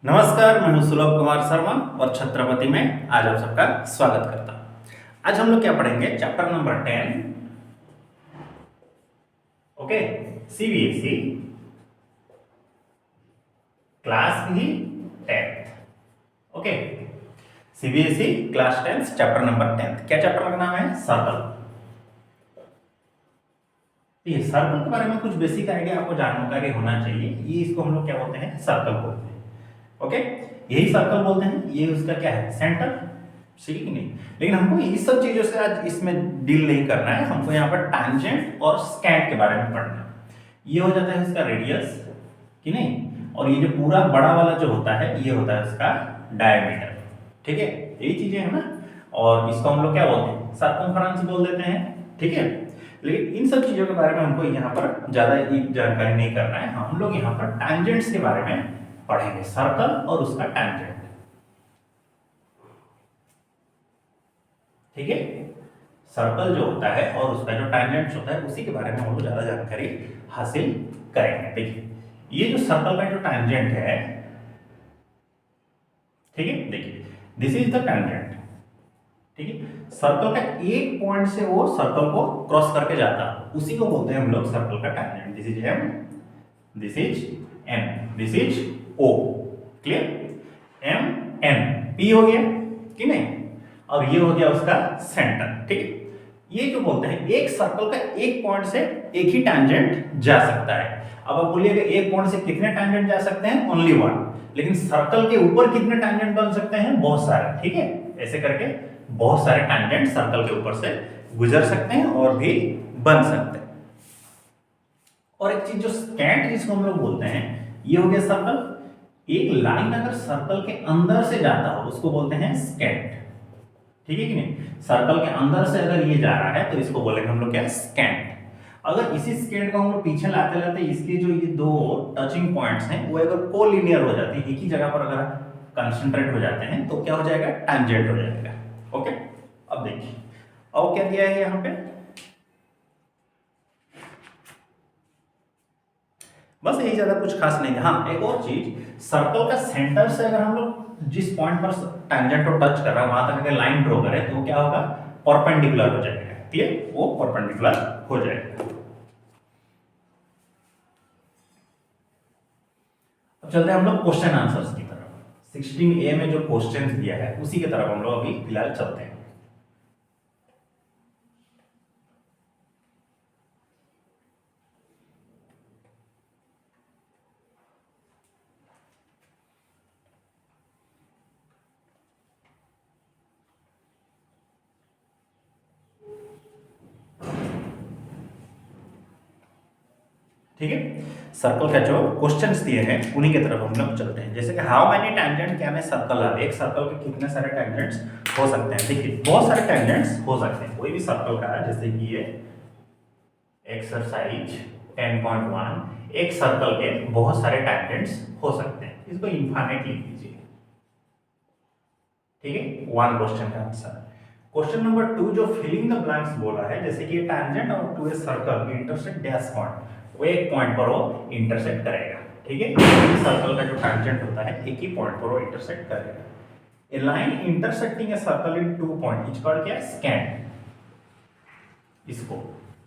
नमस्कार, मैं हूं सुलभ कुमार शर्मा और छत्रपति में आज आप सबका स्वागत करता हूं। आज हम लोग क्या पढ़ेंगे? Chapter number 10। Okay, CBSE class भी 10th। Okay, CBSE class 10 chapter number 10। क्या चैप्टर का नाम है? सर्कल। ये सर्कल के बारे में कुछ बेसिक आइडिया आपको जानकारी होना चाहिए। ये इसको हम लोग क्या बोलते हैं? सर्कल बोलते हैं। ओके, यही सर्कल बोलते हैं। ये उसका क्या है? सेंटर। ठीक है कि नहीं? लेकिन हमको इस सब चीजों से आज इसमें डील नहीं करना है। हमको यहाँ पर टैंजेंट और स्कैंट के बारे में पढ़ना है। ये हो जाता है उसका रेडियस, कि नहीं? और ये जो पूरा बड़ा वाला जो होता है, ये होता है उसका डायमीटर। ठीक है, यही चीजें है ना। और इसको हम लोग क्या बोलते हैं? सर्कमफरेंस बोल देते हैं। ठीक है, लेकिन इन सब चीजों के बारे में हमको यहाँ पर ज्यादा जानकारी नहीं करना है। हम लोग यहाँ पर टैंजेंट्स के बारे में पढ़ेंगे, सर्कल और उसका टैंजेंट। ठीक है, सर्कल जो होता है और उसका जो टैंजेंट होता है, उसी के बारे में हम लोग ज्यादा जानकारी हासिल करेंगे। देखिए, ये जो सर्कल का जो टैंजेंट है, ठीक है, देखिए दिस इज द टैंजेंट। ठीक है, सर्कल का एक पॉइंट से वो सर्कल को क्रॉस करके जाता है, उसी को बोलते हैं हम लोग सर्कल का tangent. This is M, this is N, this is O. Clear? M N P हो गया कि नहीं? और ये हो गया उसका सेंटर। ठीक है, ये जो बोलते हैं एक सर्कल का एक पॉइंट से एक ही टैंजेंट जा सकता है। अब आप बोलिएगा एक पॉइंट से कितने टैंजेंट जा सकते हैं? Only one. लेकिन सर्कल के ऊपर कितने टैंजेंट बन सकते हैं? बहुत सारे। ठीक है, ऐसे करके बहुत सारे टैंजेंट सर्कल के ऊपर से गुजर सकते हैं और भी बन सकते हैं। और एक चीज जो स्कैंट जिसको हम लोग बोलते हैं, ये हो गया सर्कल। एक लाइन अगर सर्कल के अंदर से जाता हो उसको बोलते हैं स्कैंट। ठीक है कि नहीं? सर्कल के अंदर से अगर ये जा रहा है तो इसको बोलेंगे हम लोग क्या? स्कैंट। अगर इसी स्कैंट को हम लोग पीछे लाते लाते इसके जो ये दो टचिंग पॉइंट्स हैं वो अगर कोलिनियर हो जाते हैं, एक ही जगह पर अगर कंसंट्रेट हो जाते हैं, तो क्या हो जाएगा? टैंजेंट हो जाएगा। ओके, अब देखिए, अब क्या दिया है यहाँ पे? बस यही, ज्यादा कुछ खास नहीं है। हाँ, एक और चीज, सर्कल का सेंटर से अगर हम लोग जिस पॉइंट पर टैंजेंट को टच कर रहा है वहां तक अगर लाइन ड्रॉ करें तो क्या होगा? परपेंडिकुलर हो जाएगा। क्लियर? वो परपेंडिकुलर हो जाएगा। अब चलते हैं हम लोग क्वेश्चन आंसर्स की तरफ। 16A में जो क्वेश्चन दिया है उसी की तरफ हम लोग अभी फिलहाल चलते हैं। ठीक है, सर्कल का जो क्वेश्चंस दिए हैं उन्हीं की तरफ हम लोग चलते हैं। जैसे कि how many tangent can a circle have? एक सर्कल के कितने सारे टैंजेंट्स हो सकते हैं? देखिए, बहुत सारे टैंजेंट्स हो सकते हैं। कोई भी सर्कल का है, जैसे कि ये एक्सरसाइज 10.1, एक सर्कल के बहुत सारे टैंजेंट्स हो सकते हैं। इसको इनफाइनाइट लिख दीजिए। ठीक है, वन क्वेश्चन का आंसर। क्वेश्चन नंबर 2 जो फिलिंग द ब्लैंक्स बोला है, जैसे कि ये टैंजेंट और to a circle intersect dash point, वो एक पॉइंट पर वो इंटरसेक्ट करेगा। ठीक है, सर्कल का जो टैंजेंट होता है एक ही पॉइंट पर वो इंटरसेक्ट करेगा। A line intersecting a circle in two point is called क्या? स्कैंट। इसको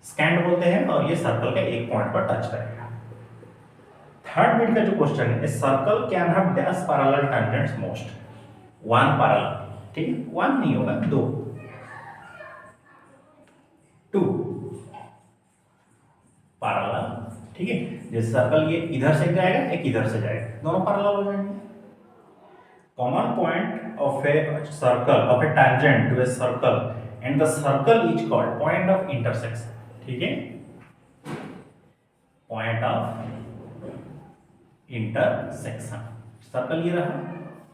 स्कैंट बोलते हैं और ये सर्कल के एक पॉइंट पर टच करेगा। थर्ड बिट का जो क्वेश्चन है, a circle can have dash parallel tangents most? One parallel. ठीक है, वन नहीं होगा, दो, टू पैरेलल। ठीक है, जैसे सर्कल ये इधर से जाएगा, एक इधर से जाएगा, दोनों पैरेलल हो जाएंगे। Common point of a circle of a tangent to a circle and the circle is called point of intersection. ठीक है, पॉइंट ऑफ इंटरसेक्शन। सर्कल ये रहा,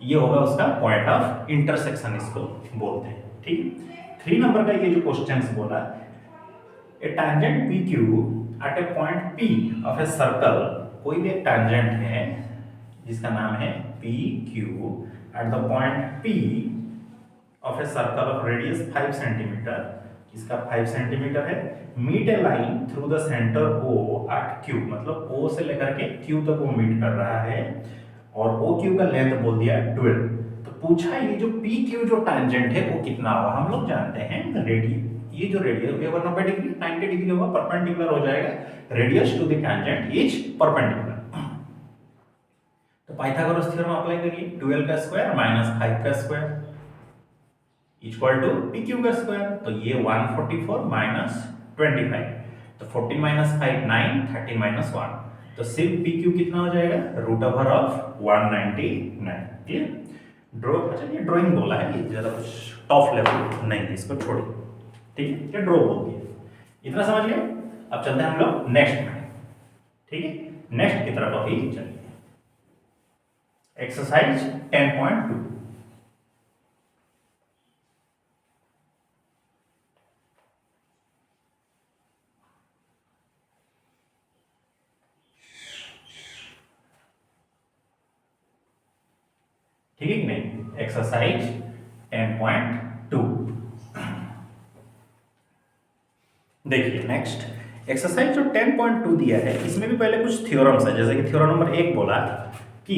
ये होगा उसका पॉइंट ऑफ इंटरसेक्शन, इसको बोलते हैं। ठीक, 3 नंबर का ये जो क्वेश्चंस बोला, a tangent P Q at a point P of a circle, कोई भी एक टैंजेंट है जिसका नाम है P Q at the point P of a circle of radius 5 centimetre, इसका 5 सेंटीमीटर है, meet a line through the centre O at Q, मतलब ओ से लेकर के क्यू तक वो मीट कर रहा है और ओ क्यू का लेंथ बोल दिया 12। तो पूछा ये जो पी क्यू जो टैंजेंट है वो कितना होगा। हम लोग जानते हैं ये जो रेडियस ये 90 डिग्री 90 डिग्री होगा, परपेंडिकुलर हो जाएगा, radius to the tangent is perpendicular. तो पाइथागोरस थ्योरम अप्लाई करिए, 12 का स्क्वायर माइनस 5 का square equal to P Q का स्क्वायर। तो ये 144 माइनस 25, तो 14 माइनस 5 9, 13 माइनस 1, तो सिर्फ पी क्यू कितना हो जाएगा, root over of 199। Clear? Draw, अच्छा ये ड्राइंग बोला है, ये ज़्यादा कुछ टॉप लेवल नहीं है, इसको छोड़िए, ठीक है, ये ड्रॉ बोल दिया, इतना समझ गए। अब चलते हैं हम लोग नेक्स्ट में, ठीक है, नेक्स्ट की तरफ अभी चलिए। एक्सरसाइज 10.2, ठीक है कि नहीं, एक्सरसाइज 10.2। देखिए नेक्स्ट एक्सरसाइज जो 10.2 दिया है, इसमें भी पहले कुछ थ्योरम्स है, जैसे कि थ्योरम नंबर 1 बोला कि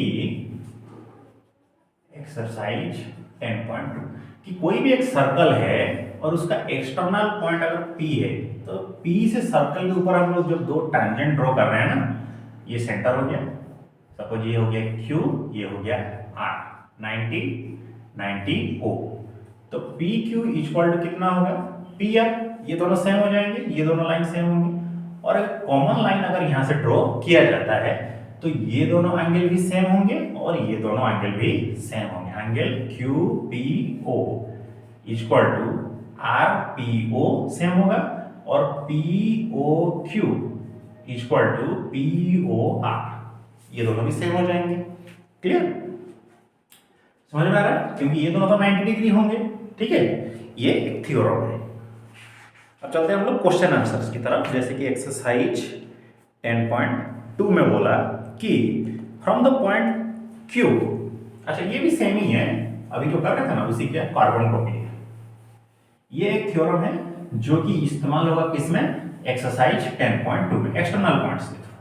एक्सरसाइज 10.2 कि कोई भी एक सर्कल है और उसका एक्सटर्नल पॉइंट अगर P है, तो P से सर्कल के ऊपर हम लोग जब दो टैंजेंट ड्रॉ कर रहे हैं ना, ये सेंटर हो गया, सपोज ये हो गया Q, ये हो गया R, 90 90 O, तो PQ इक्वल टू कितना होगा, PR, ये दोनों सेम हो जाएंगे, ये दोनों लाइन सेम होंगी, और एक कॉमन लाइन अगर यहाँ से ड्रॉ किया जाता है तो ये दोनों एंगल भी सेम होंगे और ये दोनों एंगल भी सेम होंगे। Angle QPO equal to RPO same होगा और POQ इक्वल टू POR, ये दोनों भी सेम हो जाएंगे। क्लियर? समझ में आ रहा है? क्योंकि ये दोनों तो 90 डिग्री होंगे, ठीक है, ये एक थ्योरम है। अब चलते हैं हम लोग क्वेश्चन आंसर्स की तरफ, जैसे कि एक्सरसाइज 10.2 में बोला कि फ्रॉम द पॉइंट Q, अच्छा ये भी सेम ही है, अभी जो कर रहे थे ना उसी के कार्बन कॉपी है। ये एक थ्योरम है जो कि इस्तेमाल होगा किसमें, एक्सरसाइज 10.2 में, एक्सटर्नल पॉइंट्स के थ्रू,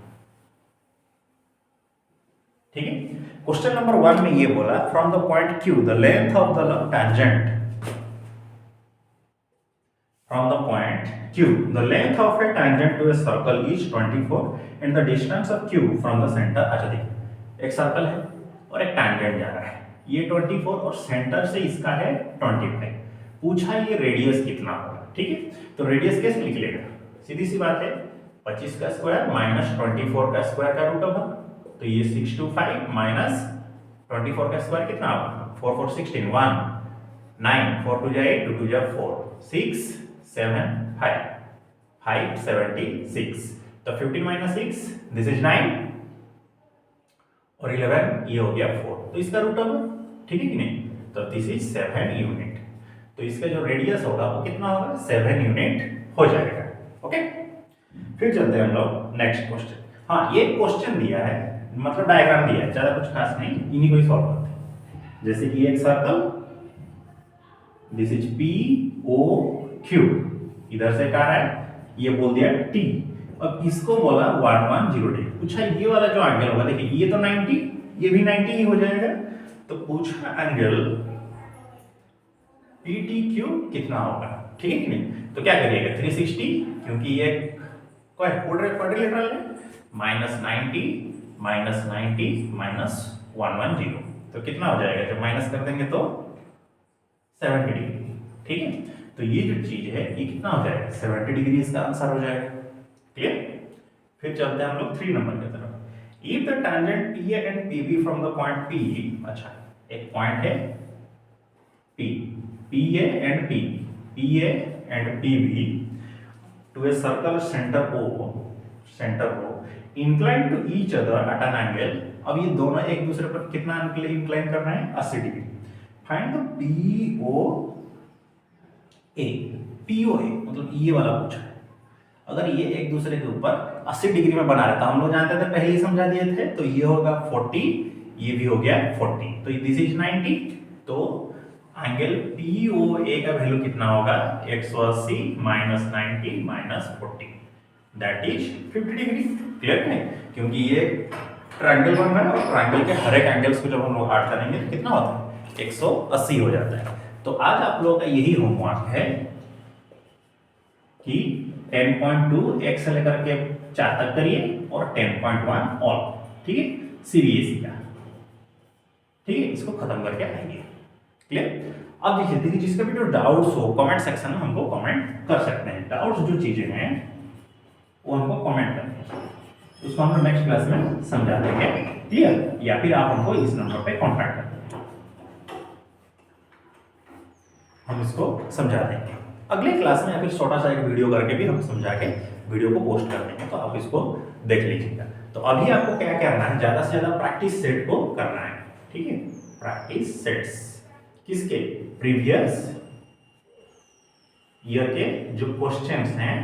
ठीक है। क्वेश्चन नंबर 1 में ये बोला from the point Q the length of the tangent, from the point Q the length of a tangent to a circle is 24 and the distance of Q from the center। अच्छा देखिए एक circle है और एक tangent जा रहा है, ये 24 और सेंटर से इसका है 25। पूछा ये रेडियस कितना होगा, ठीक है, तो रेडियस कैसे निकलेगा, सीधी सी बात है, 25 का स्क्वायर माइनस 24 का स्क्वायर का रूट होगा, तो ये 625 माइनस 24 का स्क्वायर कितना होगा, 4 4 16 1 9 4 2 8 2 2 4 6 7 5 5 76, तो 15 माइनस 6 दिस इज 9 और 11 ये हो गया 4, तो इसका रूट होगा, ठीक है कि नहीं, तो दिस इज 7 यूनिट, तो इसका जो रेडियस होगा वो कितना होगा, 7 यूनिट हो जाएगा। ओके, फिर चलते हैं हम लोग नेक्स्ट क्वेश्चन। हाँ ये क्वेश्चन दिया है, मतलब डायग्राम दिया है, ज्यादा कुछ खास नहीं, इन्हीं को ही सॉल्व करते हैं। जैसे कि एक सर्कल, दिस इज POQ, इधर से कह रहा है, ये बोल दिया T, अब इसको बोला 110 डिग्री। पूछा ये वाला जो एंगल होगा, देखिए ये तो 90, ये भी 90 ही हो जाएगा, तो पूछा एंगल PTQ कितना होगा, ठीक है कि नहीं, तो क्या करिएगा 360, क्योंकि ये क्वाड्रिलेटरल है, -90 -90 -110, तो कितना हो जाएगा, जब माइनस कर देंगे तो 70 डिग्री, ठीक है, तो ये जो चीज है ये कितना हो जाएगा, 70 डिग्री इसका आंसर हो जाएगा। क्लियर? फिर चलते हैं हम लोग 3 नंबर की तरफ। If the tangent PA and PB from the point P, अच्छा एक पॉइंट है P, PA and PB, PA and PB to a circle centre O incline to each other at an angle. अब ये दोनों एक दूसरे पर कितना इंक्लाइन कर रहे हैं, 80 डिग्री। फाइंड द POA मतलब ये वाला पूछा है, अगर ये एक दूसरे के ऊपर 80 डिग्री में बना रहे, तो हम लोग जानते थे, पहले ही समझा दिए थे, तो ये होगा 40, ये भी हो गया 40, तो दिस इज 90, तो एंगल POA का वैल्यू कितना होगा, 180 minus 90 minus 40, that is 50 degree. Clear है? क्योंकि ये ट्रायंगल बन रहा है और ट्रायंगल के हर एक एंगल्स को जब हम लोग ऐड करेंगे तो कितना होता है 180 हो जाता है। तो आज आप लोगों का यही होमवर्क है कि 10.2 x से लेकर के 4 तक करिए और 10.1 ऑल, ठीक है, सीबीएसई का, ठीक है, इसको खत्म करके आएंगे। क्लियर? अब देखिए जिसका भी जो डाउट्स हो कमेंट सेक्शन में हमको कमेंट कर सकते हैं। डाउट्स जो चीजें हैं वो हमको कमेंट करनी है, उसको हम नेक्स्ट क्लास में समझा देंगे। क्लियर? या फिर आप हमको इस नंबर पे कांटेक्ट कर देंगे, हम इसको समझा देंगे। अगले क्लास में या फिर छोटा सा एक वीडियो करके भी हम समझा के वीडियो को पोस्ट कर देंगे, तो आप इसको देख लीजिएगा। तो अभी आपको क्या करना है, ज्यादा से ज्यादा प्रैक्टिस सेट को करना है, ठीक है, प्रैक्टिस सेट्स किसके, प्रीवियस ईयर के जो क्वेश्चंस हैं,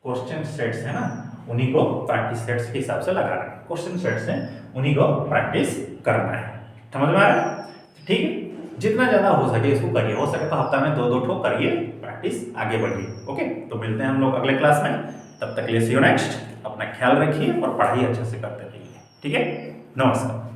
क्वेश्चन सेट्स है ना, उन्हीं को प्रैक्टिस सेट्स के हिसाब से लगाना है। क्वेश्चन सेट्स हैं उन्हीं को प्रैक्टिस करना है। समझ में आ रहा है? ठीक है, जितना ज्यादा हो सके इसको करिए, हो सके तो हफ्ता में 2-2 ठो करिए, प्रैक्टिस आगे बढ़िए। ओके, तो मिलते हैं हम लोग अगले क्लास में, तब तक के लिए सी यू नेक्स्ट। अपना ख्याल रखिए और पढ़ाई अच्छे से करते रहिए, ठीक है, नमस्कार।